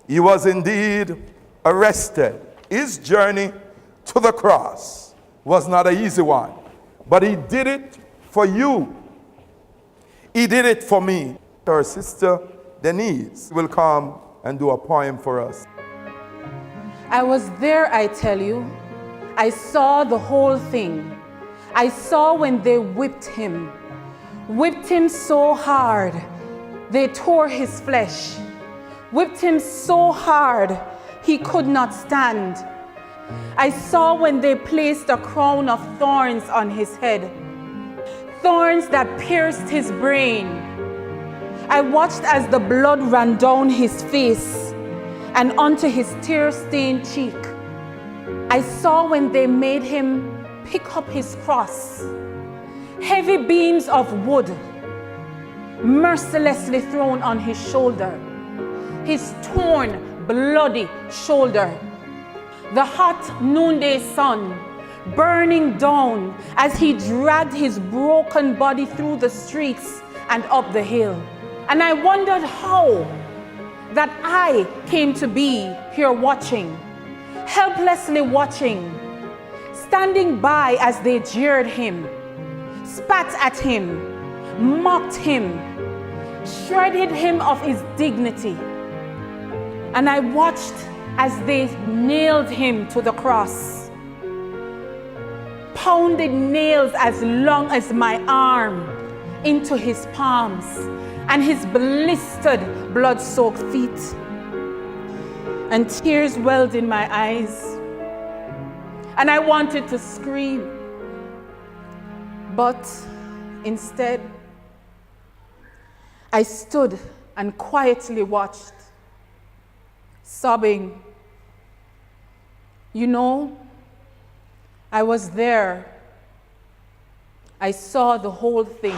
He was indeed arrested. His journey to the cross was not an easy one, but he did it for you. He did it for me. Our sister Denise will come and do a poem for us. I was there, I tell you. I saw the whole thing. I saw when they whipped him so hard, they tore his flesh, whipped him so hard, he could not stand. I saw when they placed a crown of thorns on his head, thorns that pierced his brain. I watched as the blood ran down his face and onto his tear-stained cheek. I saw when they made him pick up his cross, heavy beams of wood mercilessly thrown on his shoulder, his torn, bloody shoulder. The hot noonday sun burning down as he dragged his broken body through the streets and up the hill. And I wondered how that I came to be here watching, helplessly watching, standing by as they jeered him, spat at him, mocked him, shredded him of his dignity. And I watched as they nailed him to the cross, pounded nails as long as my arm into his palms and his blistered, blood-soaked feet. And tears welled in my eyes, and I wanted to scream, but instead, I stood and quietly watched, sobbing. You know, I was there. I saw the whole thing.